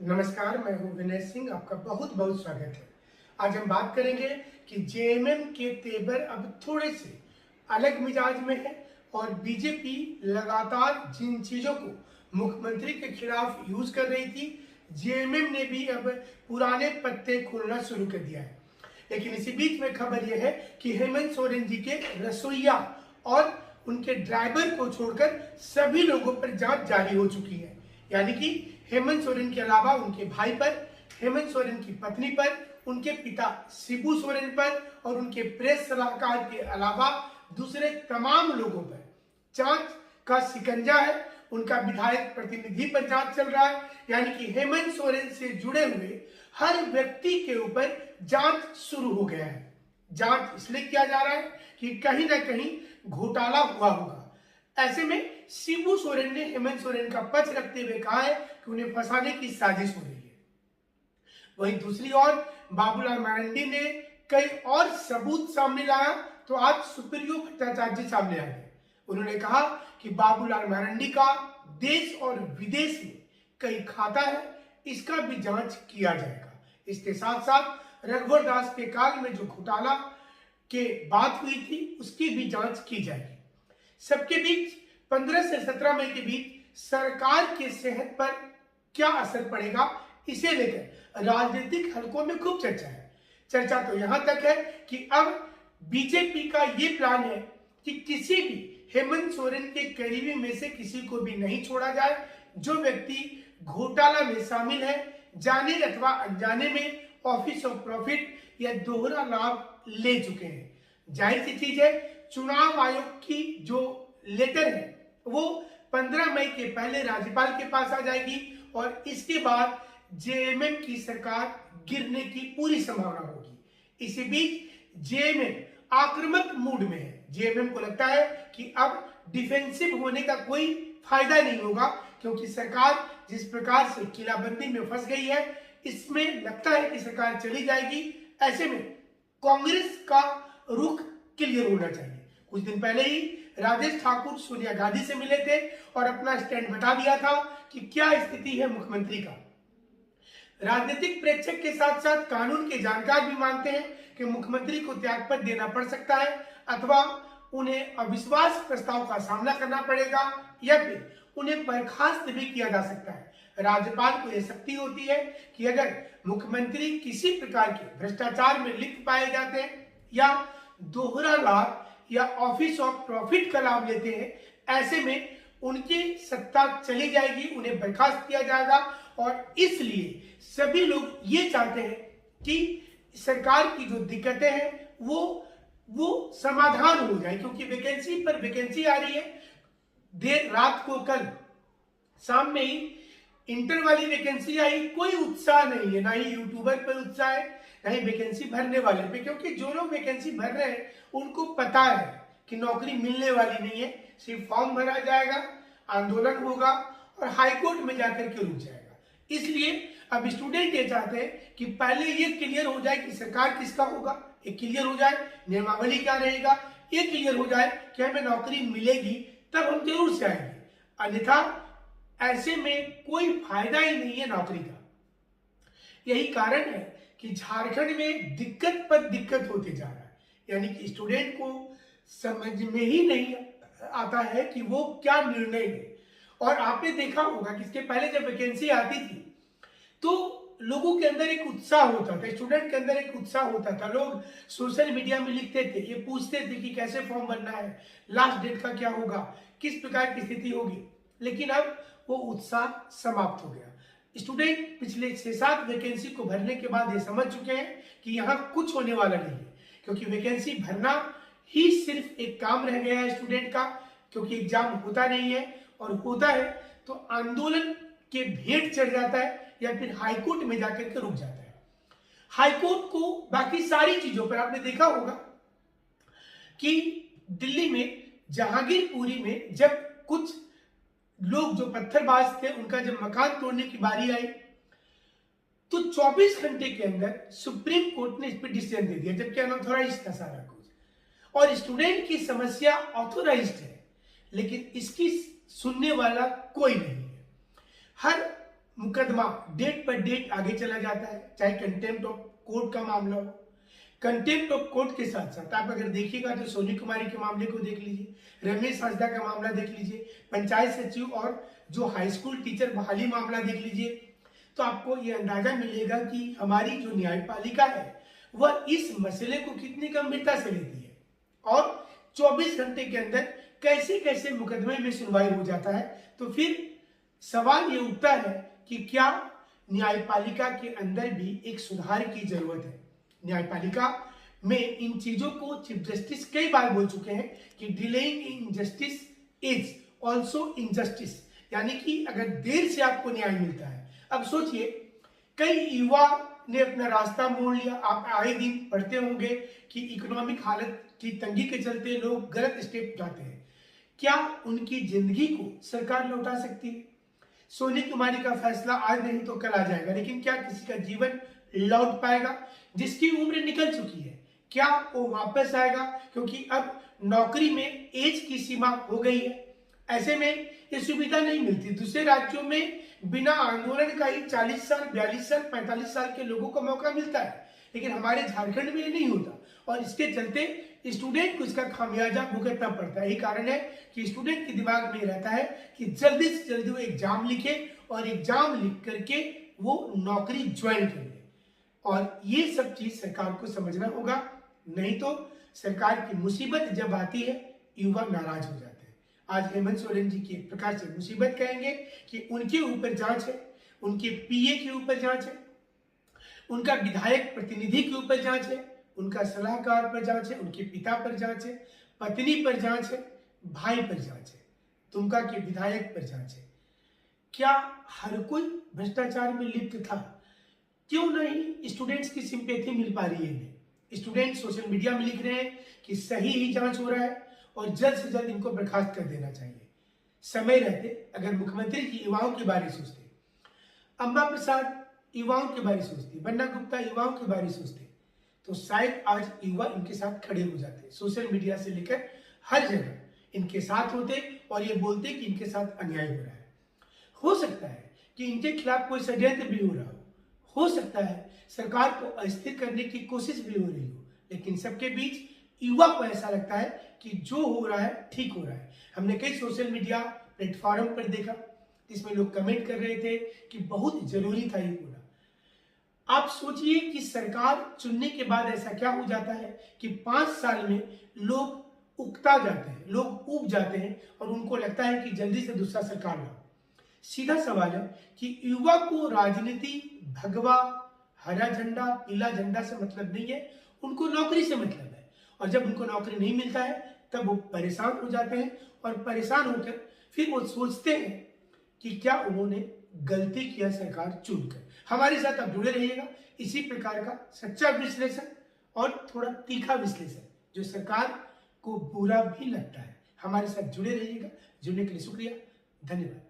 नमस्कार, मैं हूं विनय सिंह। आपका बहुत बहुत स्वागत है। आज हम बात करेंगे कि जेएमएम के तेवर अब थोड़े से अलग मिजाज में है और बीजेपी लगातार जिन चीजों को मुख्यमंत्री के खिलाफ यूज कर रही थी, जेएमएम ने भी अब पुराने पत्ते खोलना शुरू कर दिया है। लेकिन इसी बीच में खबर यह है कि हेमंत सोरेन जी के रसोइया और उनके ड्राइवर को छोड़कर सभी लोगों पर जांच जारी हो चुकी है। यानी कि हेमंत सोरेन के अलावा उनके भाई पर, हेमंत सोरेन की पत्नी पर, उनके पिता शिबू सोरेन पर और उनके प्रेस सलाहकार के अलावा दूसरे तमाम लोगों पर जांच का शिकंजा है। उनका विधायक प्रतिनिधि पर जांच चल रहा है। यानी कि हेमंत सोरेन से जुड़े हुए हर व्यक्ति के ऊपर जांच शुरू हो गया है। जांच इसलिए किया जा रहा है कि कहीं ना कहीं घोटाला हुआ होगा। ऐसे में शिबू सोरेन ने हेमंत सोरेन का पक्ष रखते हुए कहा है कि उन्हें फंसाने की साजिश हो रही है। वहीं दूसरी ओर बाबूलाल मरांडी ने कई और सबूत सामने लाया तो आज सुप्रियो भट्टाचार्य जी सामने आ गए। उन्होंने कहा कि बाबूलाल मरांडी का देश और विदेश में कई खाता है, इसका भी जांच किया जाएगा। इसके साथ साथ रघुवर दास के काल में जो घोटाला के बात हुई थी उसकी भी जांच की जाएगी। सबके बीच 15 से 17 मई के बीच सरकार के सेहत पर क्या असर पड़ेगा, इसे लेकर राजनीतिक हलकों में खूब चर्चा है। चर्चा तो यहां तक है कि अब बीजेपी का ये प्लान है कि किसी भी हेमंत सोरेन के करीबी में से किसी को भी नहीं छोड़ा जाए जो व्यक्ति घोटाला में शामिल है, जाने अथवा अनजाने में ऑफिस ऑफ प्रॉफिट या दोहरा लाभ ले चुके हैं। जाहिर सी चीज है, चुनाव आयोग की जो लेटर है वो 15 मई के पहले राज्यपाल के पास आ जाएगी और इसके बाद जेएमएम की सरकार गिरने की पूरी संभावना होगी। इसी बीच जेएमएम आक्रामक मूड में है। जेएमएम को लगता है कि अब डिफेंसिव होने का कोई फायदा नहीं होगा, क्योंकि सरकार जिस प्रकार से किलाबंदी में फंस गई है, इसमें लगता है कि सरकार चली जाएगी। ऐसे में कांग्रेस का रुख क्लियर होना चाहिए। कुछ दिन पहले ही राजेश ठाकुर सोनिया गांधी से मिले थे और अपना स्टैंड बता दिया था कि क्या स्थिति है मुख्यमंत्री का। राजनीतिक प्रेक्षक के साथ साथ कानून के जानकार भी मानते हैं कि मुख्यमंत्री को त्यागपत्र देना पड़ सकता है अथवा उन्हें अविश्वास प्रस्ताव का सामना करना पड़ेगा या फिर उन्हें बर्खास्त भी किया जा सकता है। राज्यपाल को यह शक्ति होती है कि अगर मुख्यमंत्री किसी प्रकार के भ्रष्टाचार में लिप्त पाए जाते हैं या दोहरा लाभ या ऑफिस ऑफ प्रॉफिट का लाभ लेते हैं, ऐसे में उनकी सत्ता चली जाएगी, उन्हें बर्खास्त किया जाएगा। और इसलिए सभी लोग ये चाहते हैं कि सरकार की जो दिक्कतें हैं वो समाधान हो जाए, क्योंकि वैकेंसी पर वैकेंसी आ रही है। देर रात को कल शाम में ही इंटर वाली वैकेंसी आई, कोई उत्साह नहीं है, ना ही यूट्यूबर पर उत्साह है, ना ही वैकेंसी भरने वाले पे, क्योंकि जो लोग वैकेंसी भर रहे हैं उनको पता है कि नौकरी मिलने वाली नहीं है। सिर्फ फॉर्म भरा जाएगा, आंदोलन होगा और हाईकोर्ट में जाकर के रुक जाएगा। इसलिए अब स्टूडेंट ये चाहते हैं कि पहले ये क्लियर हो जाए कि सरकार किसका होगा, ये क्लियर हो जाए, नियमावली क्या रहेगा, ये क्लियर हो जाए कि हमें नौकरी मिलेगी, तब हम जरूर से आएंगे। अन्यथा ऐसे में कोई फायदा ही नहीं है नौकरी का। यही कारण है कि झारखंड में दिक्कत पर दिक्कत होते जा रहा है। यानी कि स्टूडेंट को समझ में ही नहीं आता है कि वो क्या निर्णय ले। और आपने देखा होगा कि इसके पहले जब वैकेंसी आती थी तो लोगों के अंदर एक उत्साह होता था, स्टूडेंट के अंदर एक उत्साह होता था। लोग सोशल मीडिया में लिखते थे, ये पूछते थे कि कैसे फॉर्म भरना है, लास्ट डेट का क्या होगा, किस प्रकार की स्थिति होगी। लेकिन अब वो उत्साह समाप्त हो गया। स्टूडेंट पिछले 6-7 वैकेंसी को भरने के बाद ये समझ चुके हैं कि यहाँ कुछ होने वाला नहीं है, क्योंकि वैकेंसी भरना ही सिर्फ एक काम रह गया है स्टूडेंट का, क्योंकि एग्जाम होता नहीं है, और होता है तो आंदोलन के भेंट चढ़ जाता है या फिर हाईकोर्ट में जाकर के रुक जाता है। हाईकोर्ट को बाकी सारी चीजों पर आपने देखा होगा कि दिल्ली में जहांगीरपुरी में जब कुछ लोग जो पत्थरबाज थे उनका जब मकान तोड़ने की बारी आई तो 24 घंटे के अंदर सुप्रीम कोर्ट ने इस पर डिसीजन दे दिया, जबकि अनऑथोराइज्ड था सारा कुछ। और स्टूडेंट की समस्या ऑथोराइज्ड है, लेकिन इसकी सुनने वाला कोई नहीं है। हर मुकदमा डेट पर डेट आगे चला जाता है, चाहे कंटेम्प्ट ऑफ कोर्ट का मामला हो। कंटेम्प्ट ऑफ कोर्ट के साथ साथ आप अगर देखिएगा तो सोनी कुमारी के मामले को देख लीजिए, रमेश हांसदा का मामला देख लीजिए, पंचायत सचिव और जो हाई स्कूल टीचर बहाली मामला देख लीजिए, तो आपको ये अंदाजा मिलेगा कि हमारी जो न्यायपालिका है वह इस मसले को कितनी गंभीरता से लेती है और 24 घंटे के अंदर कैसे कैसे मुकदमे में सुनवाई हो जाता है। तो फिर सवाल ये उठता है कि क्या न्यायपालिका के अंदर भी एक सुधार की जरूरत है। न्यायपालिका में इन चीजों को चीफ जस्टिस कई बार बोल चुके हैं कि delaying in justice is also injustice, यानी कि अगर देर से आपको न्याय मिलता है। अब सोचिए, कई युवा ने अपना रास्ता मोड़ लिया। आप आए दिन पढ़ते होंगे कि इकोनॉमिक हालत की तंगी के चलते लोग गलत स्टेप उठाते हैं। क्या उनकी जिंदगी को सरकार लौटा सकती है? सोनी कुमारी का फैसला आज नहीं तो कल आ जाएगा, लेकिन क्या किसी का जीवन लौट पाएगा? जिसकी उम्र निकल चुकी है, क्या वो वापस आएगा? क्योंकि अब नौकरी में एज की सीमा हो गई है, ऐसे में ये सुविधा नहीं मिलती। दूसरे राज्यों में बिना आंदोलन का ही 40 साल, 42 साल, 45 साल के लोगों को मौका मिलता है, लेकिन हमारे झारखंड में ये नहीं होता और इसके चलते स्टूडेंट को इसका खामियाजा भुगतना पड़ता है। यही कारण है कि स्टूडेंट के दिमाग में रहता है कि जल्दी से जल्दी वो एग्जाम लिखे और एग्जाम लिख करके वो नौकरी ज्वाइन कर ले। और ये सब चीज सरकार को समझना होगा, नहीं तो सरकार की मुसीबत जब आती है युवा नाराज हो जाते हैं। आज हेमंत सोरेन जी की एक प्रकार से मुसीबत कहेंगे कि उनके ऊपर जांच है, उनके पीए के ऊपर जांच है, उनका विधायक प्रतिनिधि के ऊपर जांच है, उनका सलाहकार पर जांच है, उनके पिता पर जांच है, पत्नी पर जांच है, भाई पर जांच है, दुमका के विधायक पर जांच है। क्या हर कोई भ्रष्टाचार में लिप्त था? क्यों नहीं स्टूडेंट्स की सिंपैथी मिल पा रही है? स्टूडेंट सोशल मीडिया में लिख रहे हैं कि सही ही जांच हो रहा है और जल्द से जल्द इनको बर्खास्त कर देना चाहिए। समय रहते अगर मुख्यमंत्री की युवाओं के बारे सोचते, अंबा प्रसाद युवाओं के बारे सोचते, बन्ना गुप्ता युवाओं के बारे सोचते, तो शायद आज युवा इनके साथ खड़े हो जाते। सोशल मीडिया से लेकर हर जगह इनके साथ होते और ये बोलते कि इनके साथ अन्याय हो रहा है। हो सकता है कि इनके खिलाफ कोई षड्यंत्र भी हो रहा हो सकता है सरकार को अस्थिर करने की कोशिश भी हो रही हो, लेकिन सबके बीच युवा को ऐसा लगता है कि जो हो रहा है ठीक हो रहा है। हमने कई सोशल मीडिया प्लेटफॉर्म पर देखा जिसमें लोग कमेंट कर रहे थे कि बहुत जरूरी था ये होना। आप सोचिए कि सरकार चुनने के बाद ऐसा क्या हो जाता है कि 5 साल में लोग उकता जाते हैं, लोग उब जाते हैं और उनको लगता है कि जल्दी से दूसरा सरकार लाओ। सीधा सवाल है कि युवा को राजनीति, भगवा, हरा झंडा, पीला झंडा से मतलब नहीं है, उनको नौकरी से मतलब है। और जब उनको नौकरी नहीं मिलता है तब वो परेशान हो जाते हैं और परेशान होकर फिर वो सोचते हैं कि क्या उन्होंने गलती किया सरकार चुनकर। हमारे साथ आप जुड़े रहिएगा, इसी प्रकार का सच्चा विश्लेषण और थोड़ा तीखा विश्लेषण जो सरकार को बुरा भी लगता है। हमारे साथ जुड़े रहिएगा। जुड़ने के लिए शुक्रिया, धन्यवाद।